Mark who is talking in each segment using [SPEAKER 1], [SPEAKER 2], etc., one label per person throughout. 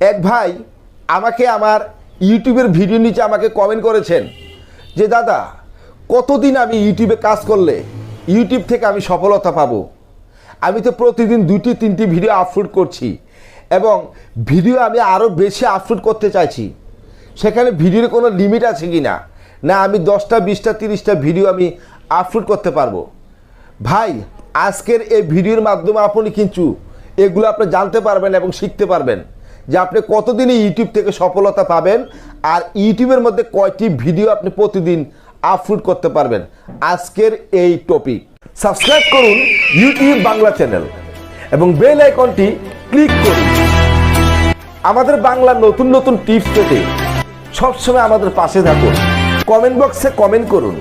[SPEAKER 1] এক ভাই আমাকে আমার ইউটিউবের ভিডিও নিচে আমাকে কমেন্ট করেছেন যে দাদা কতদিন আমি ইউটিউবে কাজ করলে ইউটিউব থেকে আমি সফলতা পাবো। আমি তো প্রতিদিন 2-3টি ভিডিও আপলোড করছি এবং ভিডিও আমি আরও বেশি আপলোড করতে চাইছি, সেখানে ভিডিওর কোনো লিমিট আছে কি না, না আমি 10টা 20টা 30টা ভিডিও আমি আপলোড করতে পারবো। ভাই আজকের এই ভিডিওর মাধ্যমে আপনি কিন্তু এগুলো আপনি জানতে পারবেন এবং শিখতে পারবেন যে আপনি কতদিনে ইউটিউব থেকে সফলতা পাবেন আর ইউটিউবের মধ্যে কয়টি ভিডিও আপনি প্রতিদিন আপলোড করতে পারবেন। আজকের এই টপিক সাবস্ক্রাইব করুন ইউটিউব বাংলা চ্যানেল এবং বেল আইকনটি ক্লিক করুন। আমাদের বাংলা নতুন নতুন টিপস পেতে সবসময় আমাদের পাশে থাকুন। কমেন্ট বক্সে কমেন্ট করুন,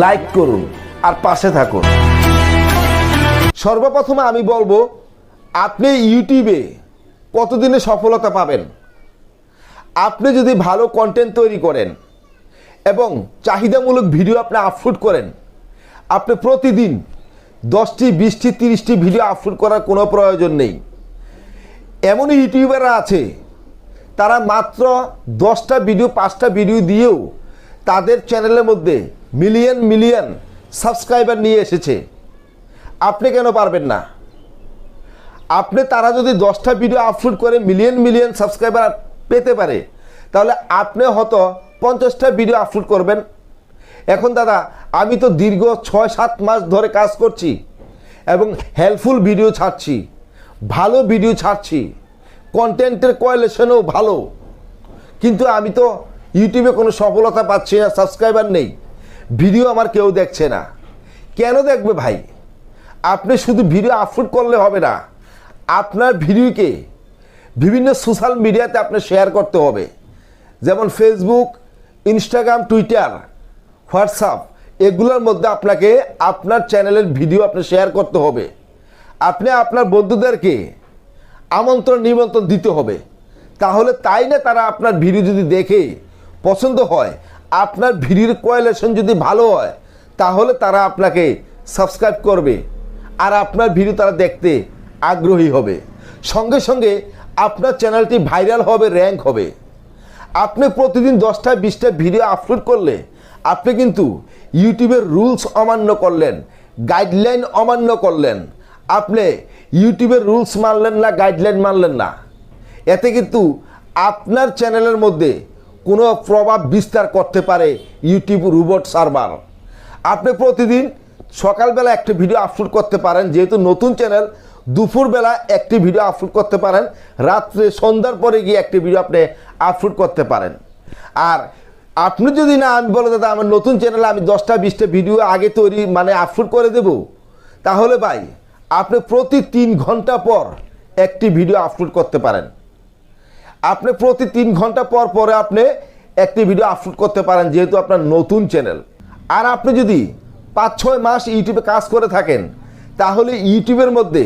[SPEAKER 1] লাইক করুন আর পাশে থাকুন। সর্বপ্রথমে আমি বলবো আপনি ইউটিউবে কতদিনে সফলতা পাবেন। আপনি যদি ভালো কন্টেন্ট তৈরি করেন এবং চাহিদামূলক ভিডিও আপনি আপলোড করেন, আপনি প্রতিদিন 10টি 20টি 30টি ভিডিও আপলোড করার কোনো প্রয়োজন নেই। এমন ইউটিউবাররা আছে তারা মাত্র 10টা ভিডিও 5টা ভিডিও দিয়েও তাদের চ্যানেলের মধ্যে মিলিয়ন মিলিয়ন সাবস্ক্রাইবার নিয়ে এসেছে। আপনি কেন পারবেন না? আপনি তারা যদি 10টা ভিডিও আপলোড করে মিলিয়ন মিলিয়ন সাবস্ক্রাইবার পেতে পারে, তাহলে আপনি হয়তো 50টা ভিডিও আপলোড করবেন। এখন দাদা আমি তো দীর্ঘ 6-7 মাস ধরে কাজ করছি এবং হেল্পফুল ভিডিও ছাড়ছি, ভালো ভিডিও ছাড়ছি, কন্টেন্টের কোয়ালিটিও ভালো, কিন্তু আমি তো ইউটিউবে কোনো সফলতা পাচ্ছি না, সাবস্ক্রাইবার নেই, ভিডিও আমার কেউ দেখছে না। কেন দেখবে ভাই? আপনি শুধু ভিডিও আপলোড করলে হবে না, আপনার ভিডিওকে বিভিন্ন সোশ্যাল মিডিয়াতে আপনি শেয়ার করতে হবে, যেমন ফেসবুক, ইনস্টাগ্রাম, টুইটার, হোয়াটসঅ্যাপ, এগুলোর মধ্যে আপনাকে আপনার চ্যানেলের ভিডিও আপনি শেয়ার করতে হবে। আপনি আপনার বন্ধুদেরকে আমন্ত্রণ নিমন্ত্রণ দিতে হবে, তাহলে তাই না তারা আপনার ভিডিও যদি দেখে পছন্দ হয়, আপনার ভিডিওর কোয়ালিটি যদি ভালো হয়, তাহলে তারা আপনাকে সাবস্ক্রাইব করবে আর আপনার ভিডিও তারা দেখতে আগ্রহী হবে। সঙ্গে সঙ্গে আপনার চ্যানেলটি ভাইরাল হবে, র্যাঙ্ক হবে। আপনি প্রতিদিন 10টা 20টা ভিডিও আপলোড করলে আপনি কিন্তু ইউটিউবের রুলস অমান্য করলেন, গাইডলাইন অমান্য করলেন। আপনি ইউটিউবের রুলস মানলেন না, গাইডলাইন মানলেন না। এতে কিন্তু আপনার চ্যানেলের মধ্যে কোনো প্রভাব বিস্তার করতে পারে ইউটিউব রোবট সার্ভার। আপনি প্রতিদিন সকালবেলা একটি ভিডিও আপলোড করতে পারেন, যেহেতু নতুন চ্যানেল, দুপুরবেলা একটি ভিডিও আপলোড করতে পারেন, রাত্রে সন্ধ্যার পরে গিয়ে একটি ভিডিও আপনি আপলোড করতে পারেন। আর আপনি যদি না আমি বলে দাদা আমার নতুন চ্যানেলে আমি 10টা 20টা ভিডিও আগে তৈরি আপলোড করে দেব, তাহলে ভাই আপনি প্রতি 3 ঘন্টা পর একটি ভিডিও আপলোড করতে পারেন। আপনি প্রতি 3 ঘন্টা পর পরে আপনি একটি ভিডিও আপলোড করতে পারেন, যেহেতু আপনার নতুন চ্যানেল। আর আপনি যদি 5-6 মাস ইউটিউবে কাজ করে থাকেন, তাহলে ইউটিউবের মধ্যে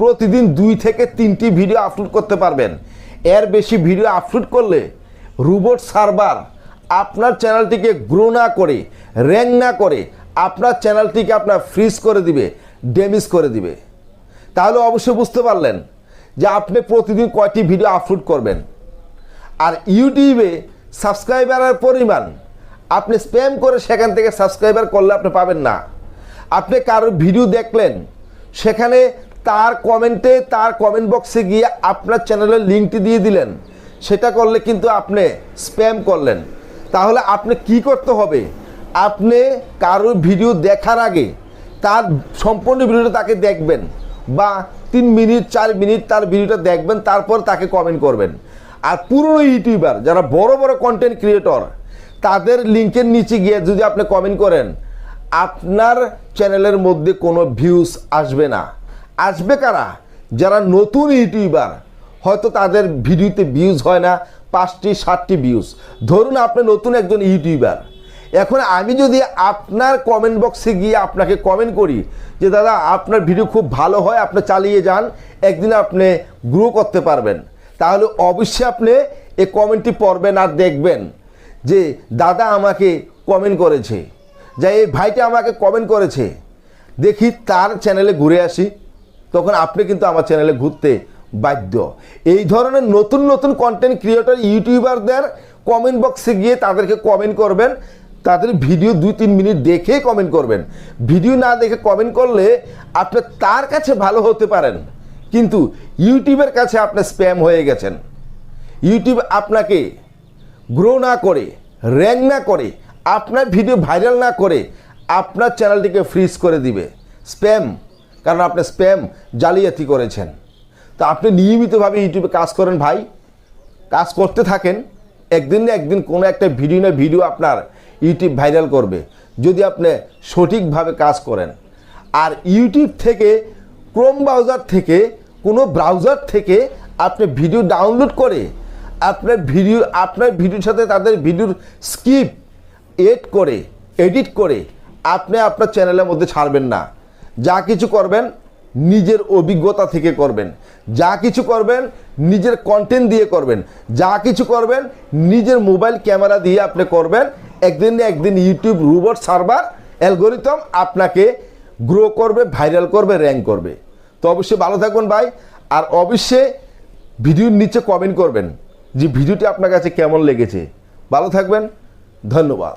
[SPEAKER 1] প্রতিদিন 2 থেকে 3টি ভিডিও আপলোড করতে পারবেন। এর বেশি ভিডিও আপলোড করলে রোবট সার্ভার আপনার চ্যানেলটিকে গ্রো না করে, র্যাঙ্ক না করে, আপনার চ্যানেলটিকে আপনার ফ্রিজ করে দিবে, ড্যামেজ করে দিবে। তাহলে অবশ্যই বুঝতে পারলেন যে আপনি প্রতিদিন কয়টি ভিডিও আপলোড করবেন। আর ইউটিউবে সাবস্ক্রাইবারের পরিমাণ আপনি স্প্যাম করে সেখান থেকে সাবস্ক্রাইবার করলে আপনি পাবেন না। আপনি কারোর ভিডিও দেখলেন, সেখানে তার কমেন্টে, তার কমেন্ট বক্সে গিয়ে আপনার চ্যানেলের লিঙ্কটি দিয়ে দিলেন, সেটা করলে কিন্তু আপনি স্প্যাম করলেন। তাহলে আপনি কি করতে হবে? আপনি কারোর ভিডিও দেখার আগে তার সম্পূর্ণ ভিডিওটা তাকে দেখবেন, বা 3 মিনিট 4 মিনিট তার ভিডিওটা দেখবেন, তারপর তাকে কমেন্ট করবেন। আর পুরনো ইউটিউবার যারা বড় বড় কন্টেন্ট ক্রিয়েটর, তাদের লিঙ্কের নিচে গিয়ে যদি আপনি কমেন্ট করেন, আপনার চ্যানেলের মধ্যে কোনো ভিউজ আসবে না। আসবে কারা? যারা নতুন ইউটিউবার, হয়তো তাদের ভিডিওতে ভিউজ হয় না 5টি 7টি ভিউজ। ধরুন আপনি নতুন একজন ইউটিউবার, এখন আমি যদি আপনার কমেন্ট বক্সে গিয়ে আপনাকে কমেন্ট করি যে দাদা আপনার ভিডিও খুব ভালো হয়, আপনি চালিয়ে যান, একদিন আপনি গ্রো করতে পারবেন, তাহলে অবশ্যই আপনি এই কমেন্টটি পড়বেন আর দেখবেন যে দাদা আমাকে কমেন্ট করেছে, যে এই ভাইটা আমাকে কমেন্ট করেছে, দেখি তার চ্যানেলে ঘুরে আসি। তখন আপনি কিন্তু আমার চ্যানেলে ঘুরতে বাধ্য। এই ধরনের নতুন নতুন কন্টেন্ট ক্রিয়েটর ইউটিউবারদের কমেন্ট বক্সে গিয়ে তাদেরকে কমেন্ট করবেন, তাদের ভিডিও 2-3 মিনিট দেখে কমেন্ট করবেন। ভিডিও না দেখে কমেন্ট করলে আপনি তার কাছে ভালো হতে পারেন, কিন্তু ইউটিউবের কাছে আপনি স্প্যাম হয়ে গেছেন। ইউটিউব আপনাকে গ্রো না করে, র্যাঙ্ক না করে, আপনার ভিডিও ভাইরাল না করে আপনার চ্যানেলটিকে ফ্রিজ করে দিবে স্প্যাম, কারণ আপনি স্প্যাম জালিয়াতি করেছেন। তো আপনি নিয়মিতভাবে ইউটিউবে কাজ করেন ভাই, কাজ করতে থাকেন, একদিন না একদিন কোনো একটা ভিডিও আপনার ইউটিউব ভাইরাল করবে যদি আপনি সঠিকভাবে কাজ করেন। আর ইউটিউব থেকে, ক্রোম ব্রাউজার থেকে, কোনো ব্রাউজার থেকে আপনি ভিডিও ডাউনলোড করে আপনার ভিডিওর সাথে তাদের ভিডিওর স্কিপ এডিট করে আপনি আপনার চ্যানেলের মধ্যে ছাড়বেন না। যা কিছু করবেন নিজের অভিজ্ঞতা থেকে করবেন, যা কিছু করবেন নিজের কন্টেন্ট দিয়ে করবেন, যা কিছু করবেন নিজের মোবাইল ক্যামেরা দিয়ে আপনি করবেন। একদিন না একদিন ইউটিউব রোবট সার্ভার অ্যালগোরিদম আপনাকে গ্রো করবে, ভাইরাল করবে, র্যাঙ্ক করবে। তো অবশ্যই ভালো থাকবেন ভাই, আর অবশ্যই ভিডিওর নিচে কমেন্ট করবেন যে ভিডিওটি আপনার কাছে কেমন লেগেছে। ভালো থাকবেন, ধন্যবাদ।